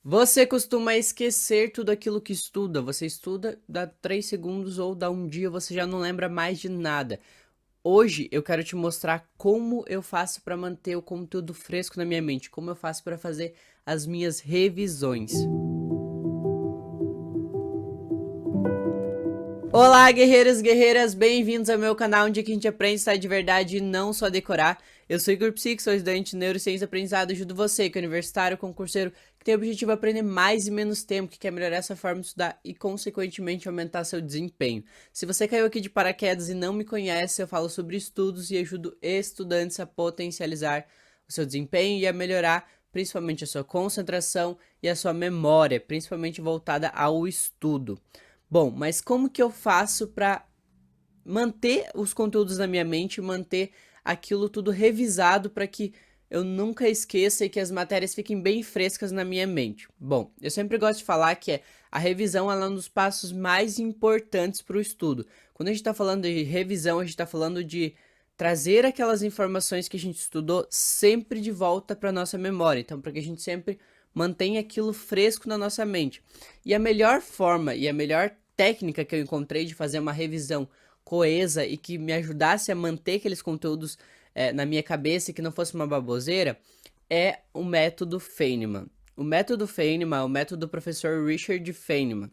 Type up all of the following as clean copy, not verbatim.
Você costuma esquecer tudo aquilo que estuda. Você estuda, dá 3 segundos ou dá um dia, você já não lembra mais de nada. Hoje eu quero te mostrar como eu faço para manter o conteúdo fresco na minha mente, como eu faço para fazer as minhas revisões. Olá, guerreiros e guerreiras, bem-vindos ao meu canal onde a gente aprende a estar de verdade e não só decorar. Eu sou Igor Psique, sou estudante de Neurociência e Aprendizado, ajudo você, que é universitário, concurseiro, que tem o objetivo de aprender mais e menos tempo, que quer melhorar essa forma de estudar e, consequentemente, aumentar seu desempenho. Se você caiu aqui de paraquedas e não me conhece, eu falo sobre estudos e ajudo estudantes a potencializar o seu desempenho e a melhorar principalmente a sua concentração e a sua memória, principalmente voltada ao estudo. Bom, mas como que eu faço para manter os conteúdos na minha mente, manter aquilo tudo revisado para que eu nunca esqueça e que as matérias fiquem bem frescas na minha mente? Bom, eu sempre gosto de falar que a revisão ela é um dos passos mais importantes para o estudo. Quando a gente está falando de revisão, a gente está falando de trazer aquelas informações que a gente estudou sempre de volta para nossa memória. Então, para que a gente sempre mantenha aquilo fresco na nossa mente. E a melhor forma e a melhor técnica que eu encontrei de fazer uma revisão coesa e que me ajudasse a manter aqueles conteúdos na minha cabeça e que não fosse uma baboseira é o método Feynman. O método Feynman é o método do professor Richard Feynman.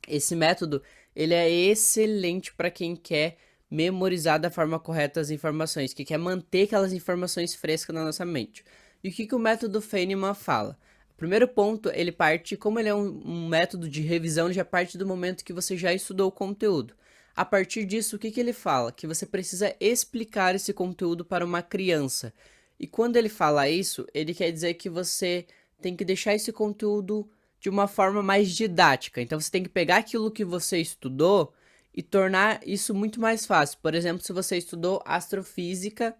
Esse método ele é excelente para quem quer memorizar da forma correta as informações, que quer manter aquelas informações frescas na nossa mente. E o que o método Feynman fala? O primeiro ponto, ele parte, como ele é um método de revisão, ele já parte do momento que você já estudou o conteúdo. A partir disso, o que ele fala? Que você precisa explicar esse conteúdo para uma criança. E quando ele fala isso, ele quer dizer que você tem que deixar esse conteúdo de uma forma mais didática. Então você tem que pegar aquilo que você estudou e tornar isso muito mais fácil. Por exemplo, se você estudou astrofísica,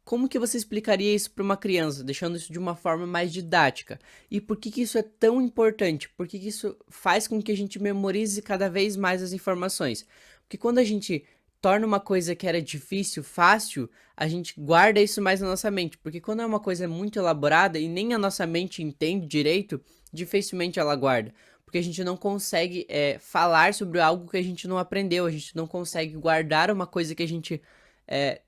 como que você explicaria isso para uma criança, deixando isso de uma forma mais didática? E por que isso é tão importante? Por que isso faz com que a gente memorize cada vez mais as informações? Porque quando a gente torna uma coisa que era difícil, fácil, a gente guarda isso mais na nossa mente. Porque quando é uma coisa muito elaborada e nem a nossa mente entende direito, dificilmente ela guarda. Porque a gente não consegue falar sobre algo que a gente não aprendeu, a gente não consegue guardar uma coisa que a gente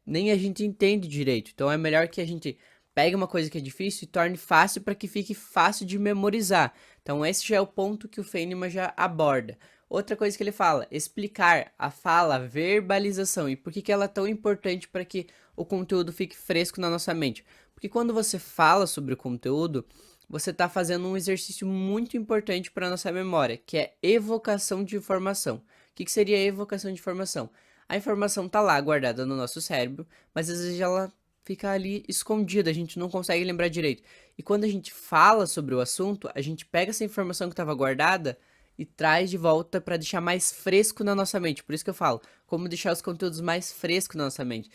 nem a gente entende direito. Então é melhor que a gente pegue uma coisa que é difícil e torne fácil para que fique fácil de memorizar. Então esse já é o ponto que o Feynman já aborda. Outra coisa que ele fala, explicar a fala, a verbalização. E por que ela é tão importante para que o conteúdo fique fresco na nossa mente? Porque quando você fala sobre o conteúdo, você está fazendo um exercício muito importante para a nossa memória, que é evocação de informação. O que seria evocação de informação? A informação tá lá guardada no nosso cérebro, mas às vezes ela fica ali escondida, a gente não consegue lembrar direito. E quando a gente fala sobre o assunto, a gente pega essa informação que estava guardada e traz de volta para deixar mais fresco na nossa mente. Por isso que eu falo, como deixar os conteúdos mais frescos na nossa mente.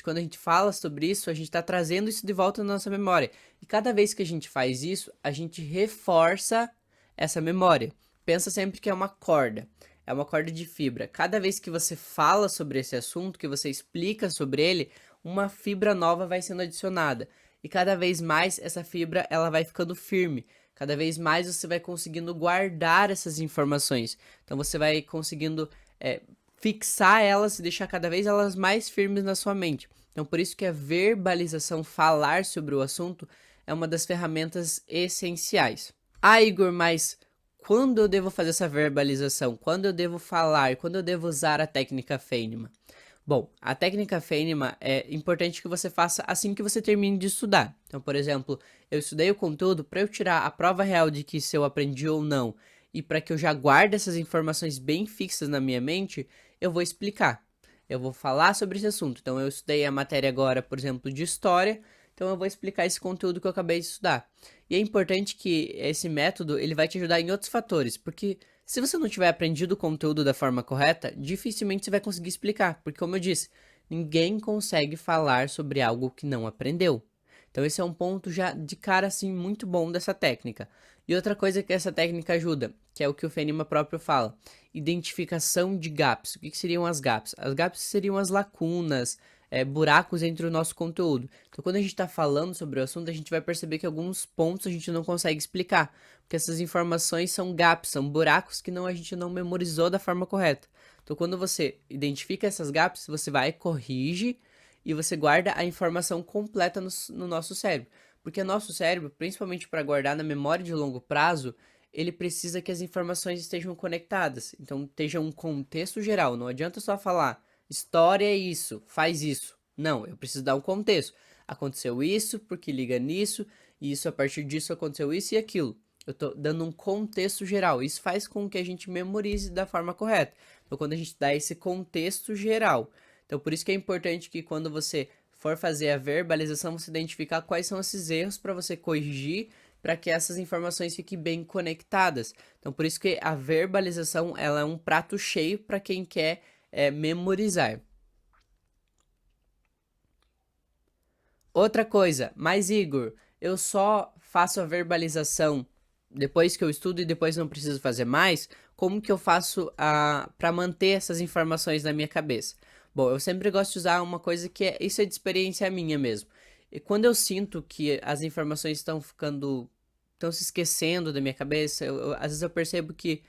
Quando a gente fala sobre isso, a gente está trazendo isso de volta na nossa memória. E cada vez que a gente faz isso, a gente reforça essa memória. Pensa sempre que é uma corda. É uma corda de fibra. Cada vez que você fala sobre esse assunto, que você explica sobre ele, uma fibra nova vai sendo adicionada. E cada vez mais essa fibra ela vai ficando firme. Cada vez mais você vai conseguindo guardar essas informações. Então você vai conseguindo fixar elas e deixar cada vez elas mais firmes na sua mente. Então por isso que a verbalização, falar sobre o assunto, é uma das ferramentas essenciais. Ah, Igor, mas quando eu devo fazer essa verbalização? Quando eu devo falar? Quando eu devo usar a técnica Feynman? Bom, a técnica Feynman é importante que você faça assim que você termine de estudar. Então, por exemplo, eu estudei o conteúdo para eu tirar a prova real de que se eu aprendi ou não e para que eu já guarde essas informações bem fixas na minha mente, eu vou explicar. Eu vou falar sobre esse assunto. Então, eu estudei a matéria agora, por exemplo, de história. Então, eu vou explicar esse conteúdo que eu acabei de estudar. E é importante que esse método ele vai te ajudar em outros fatores, porque se você não tiver aprendido o conteúdo da forma correta, dificilmente você vai conseguir explicar, porque como eu disse, ninguém consegue falar sobre algo que não aprendeu. Então esse é um ponto já de cara assim muito bom dessa técnica. E outra coisa que essa técnica ajuda, que é o que o Feynman próprio fala, identificação de gaps. O que seriam as gaps? As gaps seriam as lacunas, buracos entre o nosso conteúdo. Então, quando a gente está falando sobre o assunto, a gente vai perceber que alguns pontos a gente não consegue explicar, porque essas informações são gaps, são buracos que a gente não memorizou da forma correta. Então, quando você identifica essas gaps, você vai, corrige e você guarda a informação completa no nosso cérebro. Porque o nosso cérebro, principalmente para guardar na memória de longo prazo, ele precisa que as informações estejam conectadas. Então, esteja um contexto geral. Não adianta só falar, história é isso, faz isso. Não, eu preciso dar um contexto. Aconteceu isso, porque liga nisso, e isso a partir disso aconteceu isso e aquilo. Eu tô dando um contexto geral. Isso faz com que a gente memorize da forma correta. Então, quando a gente dá esse contexto geral. Então, por isso que é importante que quando você for fazer a verbalização, você identificar quais são esses erros para você corrigir, para que essas informações fiquem bem conectadas. Então, por isso que a verbalização ela é um prato cheio para quem quer memorizar. Outra coisa, mas Igor, eu só faço a verbalização depois que eu estudo e depois não preciso fazer mais? Como que eu faço para manter essas informações na minha cabeça? Bom, eu sempre gosto de usar uma coisa que isso é de experiência minha mesmo. E quando eu sinto que as informações estão se esquecendo da minha cabeça, às vezes eu percebo que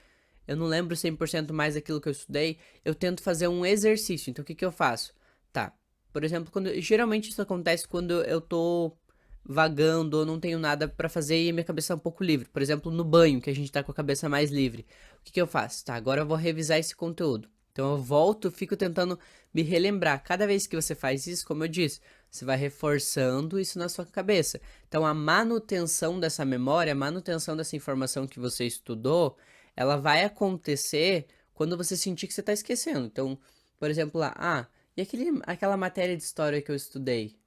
eu não lembro 100% mais daquilo que eu estudei, eu tento fazer um exercício. Então, o que que eu faço? Tá, por exemplo, geralmente isso acontece quando eu tô vagando ou não tenho nada pra fazer e a minha cabeça é um pouco livre. Por exemplo, no banho, que a gente tá com a cabeça mais livre. O que que eu faço? Tá, agora eu vou revisar esse conteúdo. Então eu volto, fico tentando me relembrar. Cada vez que você faz isso, como eu disse, você vai reforçando isso na sua cabeça. Então a manutenção dessa memória, a manutenção dessa informação que você estudou, ela vai acontecer quando você sentir que você está esquecendo. Então, por exemplo, lá, e aquela matéria de história que eu estudei?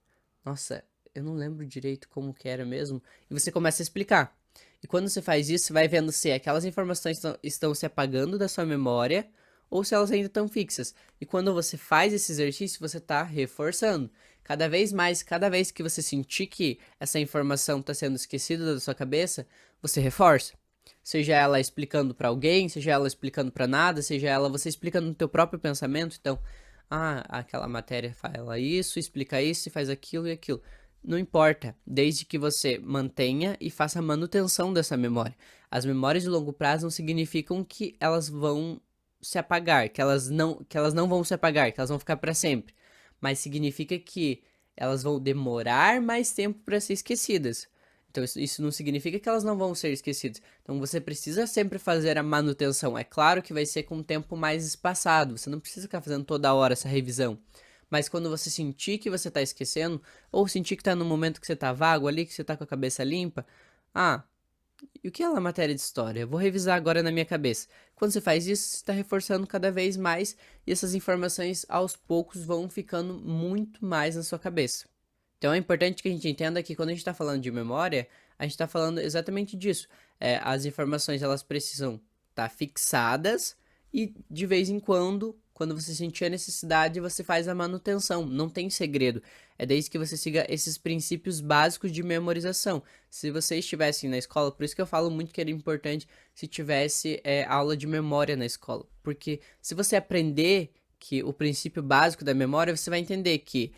Nossa, eu não lembro direito como que era mesmo. E você começa a explicar. E quando você faz isso, você vai vendo se aquelas informações estão se apagando da sua memória ou se elas ainda estão fixas. E quando você faz esse exercício, você está reforçando. Cada vez mais, cada vez que você sentir que essa informação está sendo esquecida da sua cabeça, você reforça. Seja ela explicando para alguém, seja ela explicando para nada, seja ela você explicando no teu próprio pensamento. Então, aquela matéria fala isso, explica isso, faz aquilo e aquilo. Não importa, desde que você mantenha e faça a manutenção dessa memória. As memórias de longo prazo não significam que elas vão se apagar, que elas não vão se apagar, que elas vão ficar para sempre. Mas significa que elas vão demorar mais tempo para ser esquecidas. Então isso não significa que elas não vão ser esquecidas. Então você precisa sempre fazer a manutenção. É claro que vai ser com um tempo mais espaçado. Você não precisa ficar fazendo toda hora essa revisão. Mas quando você sentir que você está esquecendo, ou sentir que está no momento que você está vago ali, que você está com a cabeça limpa, e o que é a matéria de história? Eu vou revisar agora na minha cabeça. Quando você faz isso, você está reforçando cada vez mais e essas informações aos poucos vão ficando muito mais na sua cabeça. Então é importante que a gente entenda que quando a gente está falando de memória, a gente está falando exatamente disso. As informações elas precisam estar fixadas e de vez em quando você sentir a necessidade, você faz a manutenção. Não tem segredo. É desde que você siga esses princípios básicos de memorização. Se você estivesse na escola, por isso que eu falo muito que era importante se tivesse aula de memória na escola. Porque se você aprender que o princípio básico da memória, você vai entender que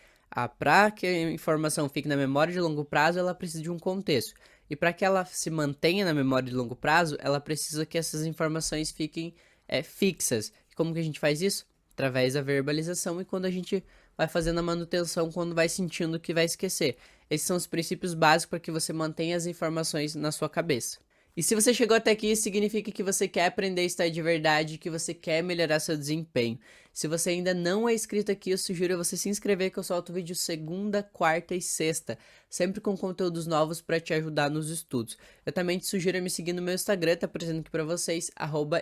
para que a informação fique na memória de longo prazo, ela precisa de um contexto. E para que ela se mantenha na memória de longo prazo, ela precisa que essas informações fiquem fixas. E como que a gente faz isso? Através da verbalização e quando a gente vai fazendo a manutenção, quando vai sentindo que vai esquecer. Esses são os princípios básicos para que você mantenha as informações na sua cabeça. E se você chegou até aqui, significa que você quer aprender a estar de verdade, que você quer melhorar seu desempenho. Se você ainda não é inscrito aqui, eu sugiro você se inscrever, que eu solto vídeo segunda, quarta e sexta, sempre com conteúdos novos para te ajudar nos estudos. Eu também te sugiro me seguir no meu Instagram, tá aparecendo aqui para vocês,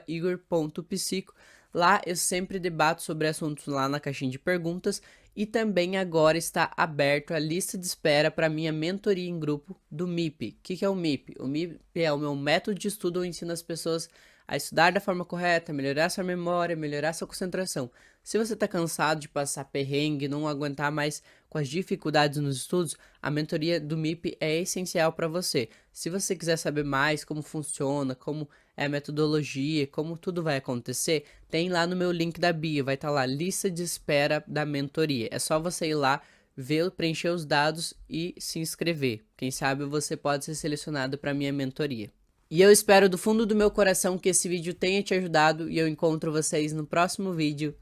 @igor.psico. Lá eu sempre debato sobre assuntos lá na caixinha de perguntas e também agora está aberto a lista de espera para minha mentoria em grupo do MIP. O que é o MIP? O MIP é o meu método de estudo onde eu ensino as pessoas a estudar da forma correta, melhorar sua memória, melhorar sua concentração. Se você está cansado de passar perrengue, não aguentar mais com as dificuldades nos estudos, a mentoria do MIP é essencial para você. Se você quiser saber mais como funciona, como é a metodologia, como tudo vai acontecer, tem lá no meu link da bio, vai estar lá, lista de espera da mentoria. É só você ir lá, ver, preencher os dados e se inscrever. Quem sabe você pode ser selecionado para minha mentoria. E eu espero do fundo do meu coração que esse vídeo tenha te ajudado e eu encontro vocês no próximo vídeo.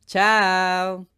Tchau!